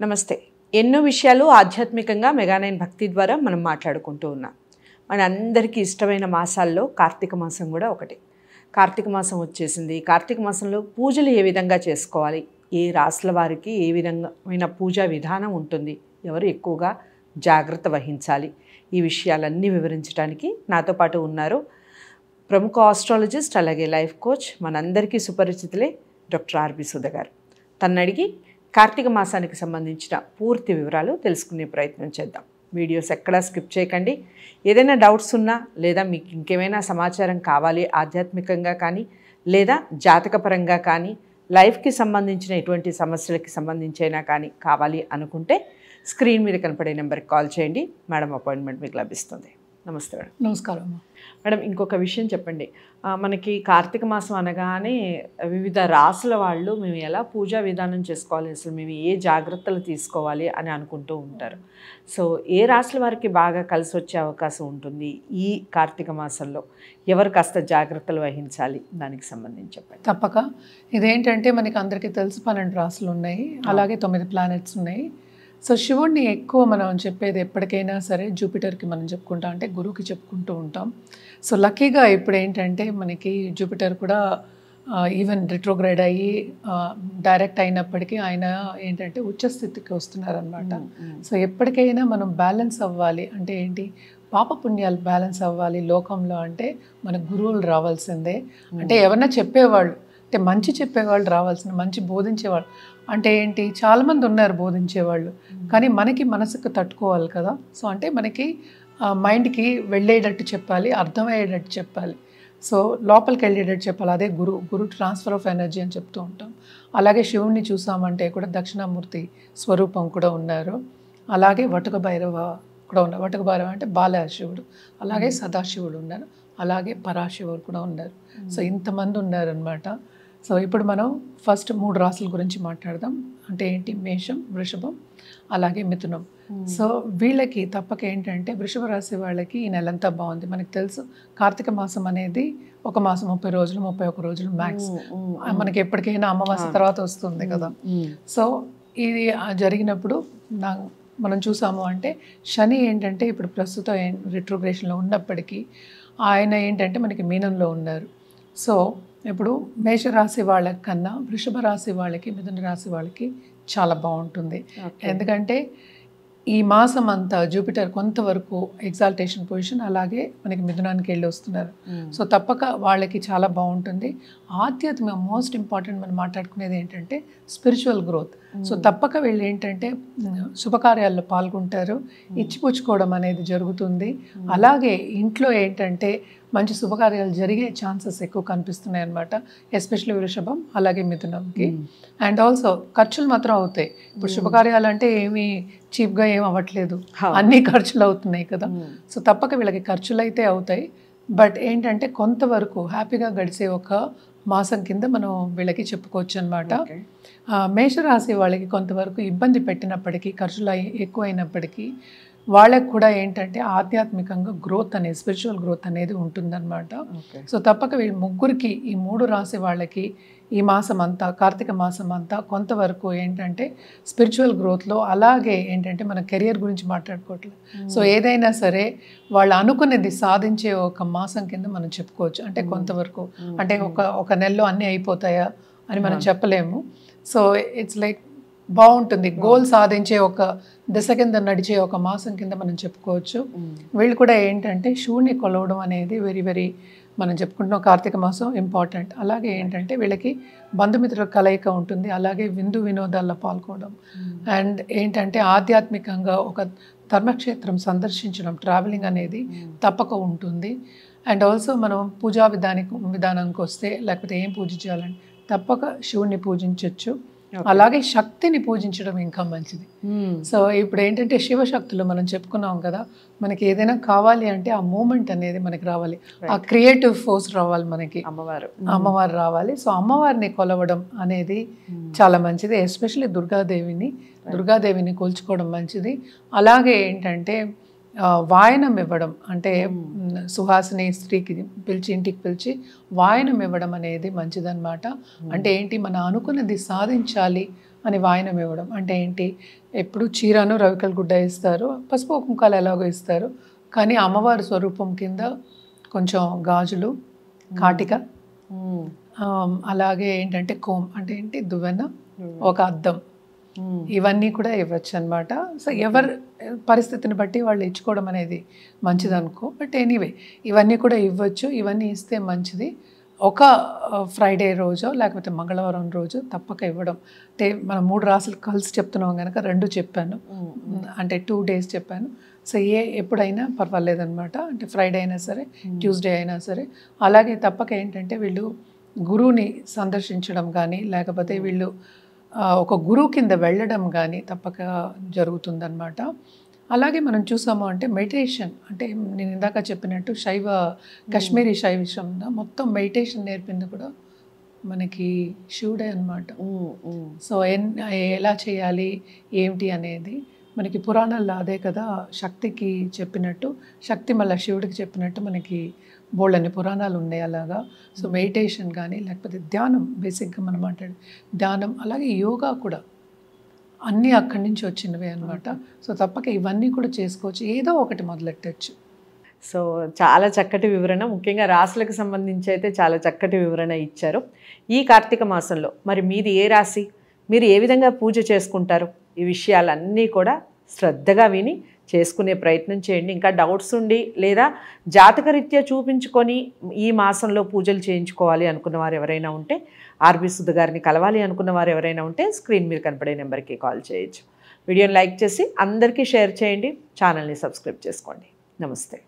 నమస్తే. ఎన్నో విషయాలు ఆధ్యాత్మికంగా మెగానైన్ భక్తి ద్వారా మనం మాట్లాడుకుంటూ ఉన్నాం. మనందరికీ ఇష్టమైన మాసాల్లో కార్తీక మాసం కూడా ఒకటి. కార్తీక మాసం వచ్చేసింది. కార్తీక మాసంలో పూజలు ఏ విధంగా చేసుకోవాలి, ఏ రాసుల వారికి ఏ విధమైన పూజా విధానం ఉంటుంది, ఎవరు ఎక్కువగా జాగ్రత్త వహించాలి, ఈ విషయాలన్నీ వివరించడానికి నాతో పాటు ఉన్నారు ప్రముఖ ఆస్ట్రాలజిస్ట్ అలాగే లైఫ్ కోచ్ మనందరికీ సుపరిచితులే డాక్టర్ ఆర్బి సుధ గారు. తనని అడిగి కార్తీక మాసానికి సంబంధించిన పూర్తి వివరాలు తెలుసుకునే ప్రయత్నం చేద్దాం. వీడియోస్ ఎక్కడా స్కిప్ చేయకండి. ఏదైనా డౌట్స్ ఉన్నా లేదా మీకు ఇంకేమైనా సమాచారం కావాలి ఆధ్యాత్మికంగా కానీ లేదా జాతకపరంగా కానీ లైఫ్కి సంబంధించిన ఎటువంటి సమస్యలకి సంబంధించైనా కానీ కావాలి అనుకుంటే స్క్రీన్ మీద కనపడే నెంబర్కి కాల్ చేయండి. మేడం అపాయింట్మెంట్ మీకు లభిస్తుంది. నమస్తే మేడం. నమస్కారం మేడం, ఇంకొక విషయం చెప్పండి. మనకి కార్తీక మాసం అనగానే వివిధ రాసుల వాళ్ళు మేము ఎలా పూజా విధానం చేసుకోవాలి, అసలు మేము ఏ జాగ్రత్తలు తీసుకోవాలి అని అనుకుంటూ ఉంటారు. సో ఏ రాసుల వారికి బాగా కలిసి వచ్చే అవకాశం ఉంటుంది ఈ కార్తీక మాసంలో, ఎవరు కాస్త జాగ్రత్తలు వహించాలి, దానికి సంబంధించి చెప్పండి. తప్పక. ఇదేంటంటే మనకి అందరికీ తెలుసు 12 రాసులు ఉన్నాయి, అలాగే 9 ప్లానెట్స్ ఉన్నాయి. సో శివుడిని ఎక్కువ మనం చెప్పేది ఎప్పటికైనా సరే జూపిటర్కి మనం చెప్పుకుంటాం, అంటే గురువుకి చెప్పుకుంటూ ఉంటాం. సో లక్కీగా ఇప్పుడు ఏంటంటే మనకి జూపిటర్ కూడా ఈవెన్ రిట్రోగ్రేడ్ అయ్యి డైరెక్ట్ అయినప్పటికీ ఆయన ఏంటంటే ఉచ్చస్థితికి వస్తున్నారనమాట. సో ఎప్పటికైనా మనం బ్యాలెన్స్ అవ్వాలి, అంటే ఏంటి పాపపుణ్యాలు బ్యాలెన్స్ అవ్వాలి లోకంలో, అంటే మన గురువులు రావాల్సిందే. అంటే ఎవరన్నా చెప్పేవాళ్ళు, అంటే మంచి చెప్పేవాళ్ళు రావాల్సిన, మంచి బోధించేవాళ్ళు. అంటే ఏంటి చాలామంది ఉన్నారు బోధించేవాళ్ళు, కానీ మనకి మనసుకు తట్టుకోవాలి కదా. సో అంటే మనకి మైండ్కి వెళ్ళేటట్టు చెప్పాలి, అర్థమయ్యేటట్టు చెప్పాలి, సో లోపలికి వెళ్ళేటట్టు చెప్పాలి. అదే గురు ట్రాన్స్ఫర్ ఆఫ్ ఎనర్జీ అని చెప్తూ ఉంటాం. అలాగే శివుణ్ణి చూసామంటే కూడా దక్షిణామూర్తి స్వరూపం కూడా ఉన్నారు, అలాగే వటుక భైరవ కూడా ఉన్నారు. వటుక భైరవ అంటే బాలశివుడు, అలాగే సదాశివుడు ఉన్నారు, అలాగే పరాశివుడు కూడా ఉన్నారు. సో ఇంతమంది ఉన్నారనమాట. సో ఇప్పుడు మనం ఫస్ట్ 3 రాసుల గురించి మాట్లాడదాం. అంటే ఏంటి, మేషం, వృషభం, అలాగే మిథునం. సో వీళ్ళకి తప్పక ఏంటంటే వృషభ రాశి వాళ్ళకి ఈ నెలంతా బాగుంది. మనకు తెలుసు కార్తీక మాసం అనేది ఒక మాసం 30 రోజులు 31 రోజులు మ్యాక్స్. మనకి ఎప్పటికైనా అమావాస్య తర్వాత వస్తుంది కదా. సో ఇది జరిగినప్పుడు మనం చూసాము అంటే శని ఏంటంటే ఇప్పుడు ప్రస్తుతం రిట్రోగ్రేషన్లో ఉన్నప్పటికీ ఆయన ఏంటంటే మనకి మీనంలో ఉన్నారు. సో ఇప్పుడు మేషరాశి వాళ్ళకి కన్నా వృషభ రాశి వాళ్ళకి, మిథున రాశి వాళ్ళకి చాలా బాగుంటుంది. ఎందుకంటే ఈ మాసం అంతా జూపిటర్ కొంతవరకు ఎగ్జాల్టేషన్ పొజిషన్, అలాగే మనకి మిథునానికి వెళ్ళి వస్తున్నారు. సో తప్పక వాళ్ళకి చాలా బాగుంటుంది. ఆధ్యాత్మిక మోస్ట్ ఇంపార్టెంట్ మనం మాట్లాడుకునేది ఏంటంటే స్పిరిచువల్ గ్రోత్. సో తప్పక వీళ్ళు ఏంటంటే శుభకార్యాల్లో పాల్గొంటారు, ఇచ్చిపుచ్చుకోవడం అనేది జరుగుతుంది. అలాగే ఇంట్లో ఏంటంటే మంచి శుభకార్యాలు జరిగే ఛాన్సెస్ ఎక్కువ కనిపిస్తున్నాయి అన్నమాట, ఎస్పెషల్లీ వృషభం అలాగే మిథునంకి. అండ్ ఆల్సో ఖర్చులు మాత్రం అవుతాయి. ఇప్పుడు శుభకార్యాలు అంటే ఏమీ చీప్గా ఏం అవ్వట్లేదు, అన్ని ఖర్చులు అవుతున్నాయి కదా. సో తప్పక వీళ్ళకి ఖర్చులు అయితే అవుతాయి, బట్ ఏంటంటే కొంతవరకు హ్యాపీగా గడిచే ఒక మాసం కింద మనం వీళ్ళకి చెప్పుకోవచ్చు అనమాట. మేషరాశి వాళ్ళకి కొంతవరకు ఇబ్బంది పెట్టినప్పటికీ, ఖర్చులు ఎక్కువైనప్పటికీ వాళ్ళకు కూడా ఏంటంటే ఆధ్యాత్మికంగా గ్రోత్ అనేది, స్పిరిచువల్ గ్రోత్ అనేది ఉంటుందన్నమాట. సో తప్పక వీళ్ళు ముగ్గురికి, ఈ 3 రాశి వాళ్ళకి ఈ మాసం అంతా, కార్తీక మాసం అంతా కొంతవరకు ఏంటంటే స్పిరిచువల్ గ్రోత్లో, అలాగే ఏంటంటే మన కెరియర్ గురించి మాట్లాడుకోవట్లేదు. సో ఏదైనా సరే వాళ్ళు అనుకునేది సాధించే ఒక మాసం కింద మనం చెప్పుకోవచ్చు. అంటే కొంతవరకు, అంటే ఒక నెలలో అన్నీ అయిపోతాయా అని మనం చెప్పలేము. సో ఇట్స్ లైక్ బాగుంటుంది, గోల్ సాధించే ఒక దశ కింద నడిచే ఒక మాసం కింద మనం చెప్పుకోవచ్చు. వీళ్ళు కూడా ఏంటంటే శివుణ్ణి కొలవడం అనేది వెరీ వెరీ మనం చెప్పుకుంటున్నాం, కార్తీక మాసం ఇంపార్టెంట్. అలాగే ఏంటంటే వీళ్ళకి బంధుమిత్రుల కలయిక ఉంటుంది, అలాగే విందు వినోదాల్లో పాల్గొనడం, అండ్ ఏంటంటే ఆధ్యాత్మికంగా ఒక ధర్మక్షేత్రం సందర్శించడం, ట్రావెలింగ్ అనేది తప్పక ఉంటుంది. అండ్ ఆల్సో మనం పూజా విధానానికి వస్తే, లేకపోతే ఏం పూజ చేయాలని, తప్పక శివుణ్ణి పూజించవచ్చు. అలాగే శక్తిని పూజించడం ఇంకా మంచిది. సో ఇప్పుడు ఏంటంటే శివశక్తులు మనం చెప్పుకున్నాం కదా, మనకి ఏదైనా కావాలి అంటే ఆ మూమెంట్ అనేది మనకి రావాలి, ఆ క్రియేటివ్ ఫోర్స్ రావాలి, మనకి అమ్మవారు రావాలి. సో అమ్మవారిని కొలవడం అనేది చాలా మంచిది, ఎస్పెషల్లీ దుర్గాదేవిని కొలుచుకోవడం మంచిది. అలాగే ఏంటంటే వాయనం ఇవ్వడం, అంటే సుహాసిని స్త్రీకి పిలిచి, ఇంటికి పిలిచి వాయనం ఇవ్వడం అనేది మంచిదన్నమాట. అంటే ఏంటి, మన అనుకున్నది సాధించాలి అని వాయనం ఇవ్వడం. అంటే ఏంటి, ఎప్పుడు చీరను రవికల గుడ్డ ఇస్తారు, పసుపు కుంకాలు ఎలాగో ఇస్తారు, కానీ అమ్మవారి స్వరూపం కింద కొంచెం గాజులు, కాటిక, అలాగే ఏంటంటే కోమ్ అంటే ఏంటి దువ్వెన, ఒక అద్దం, ఇవన్నీ కూడా ఇవ్వచ్చు అనమాట. సో ఎవరి పరిస్థితిని బట్టి వాళ్ళు ఇచ్చుకోవడం అనేది మంచిది అనుకో. బట్ ఎనీవే ఇవన్నీ కూడా ఇవ్వచ్చు. ఇవన్నీ ఇస్తే మంచిది. ఒక ఫ్రైడే రోజో లేకపోతే మంగళవారం రోజు తప్పక ఇవ్వడం. అంటే మనం 3 రాసులు కలిసి చెప్తున్నాం కనుక 2 చెప్పాను, అంటే 2 days చెప్పాను. సో ఎప్పుడైనా పర్వాలేదన్నమాట. అంటే ఫ్రైడే అయినా సరే, ట్యూస్డే అయినా సరే. అలాగే తప్పక ఏంటంటే వీళ్ళు గురువుని సందర్శించడం కానీ, లేకపోతే వీళ్ళు ఒక గురువు కింద వెళ్ళడం కానీ తప్పక జరుగుతుందన్నమాట. అలాగే మనం చూసాము అంటే మెడిటేషన్, అంటే నేను ఇందాక చెప్పినట్టు కాశ్మీరీ శైవిషం మొత్తం మెడిటేషన్ నేర్పింది కూడా మనకి శివుడే అన్నమాట. సో ఎలా చేయాలి ఏమిటి అనేది మనకి పురాణాల్లో అదే కదా, శక్తికి చెప్పినట్టు, శక్తి మళ్ళీ శివుడికి చెప్పినట్టు మనకి బోళ్ళని పురాణాలు ఉన్నాయి అలాగా. సో మెడిటేషన్ కానీ, లేకపోతే ధ్యానం, బేసిక్గా మనం మాట్లాడే ధ్యానం, అలాగే యోగా కూడా అన్నీ అక్కడి నుంచి వచ్చినవే అనమాట. సో తప్పక ఇవన్నీ కూడా చేసుకోవచ్చు, ఏదో ఒకటి మొదలెట్టచ్చు. సో చాలా చక్కటి వివరణ, ముఖ్యంగా రాశులకు సంబంధించి అయితే చాలా చక్కటి వివరణ ఇచ్చారు. ఈ కార్తీక మాసంలో మరి మీది ఏ రాశి, మీరు ఏ విధంగా పూజ చేసుకుంటారు, ఈ విషయాలన్నీ కూడా శ్రద్ధగా విని చేసుకునే ప్రయత్నం చేయండి. ఇంకా డౌట్స్ ఉండి లేదా జాతకరీత్యా చూపించుకొని ఈ మాసంలో పూజలు చేయించుకోవాలి అనుకున్న వారు ఎవరైనా ఉంటే, ఆర్బీ సుధ గారిని కలవాలి అనుకున్న వారు ఎవరైనా ఉంటే స్క్రీన్ మీద కనపడే నెంబర్కి కాల్ చేయొచ్చు. వీడియోని లైక్ చేసి అందరికీ షేర్ చేయండి, ఛానల్ని సబ్స్క్రైబ్ చేసుకోండి. నమస్తే.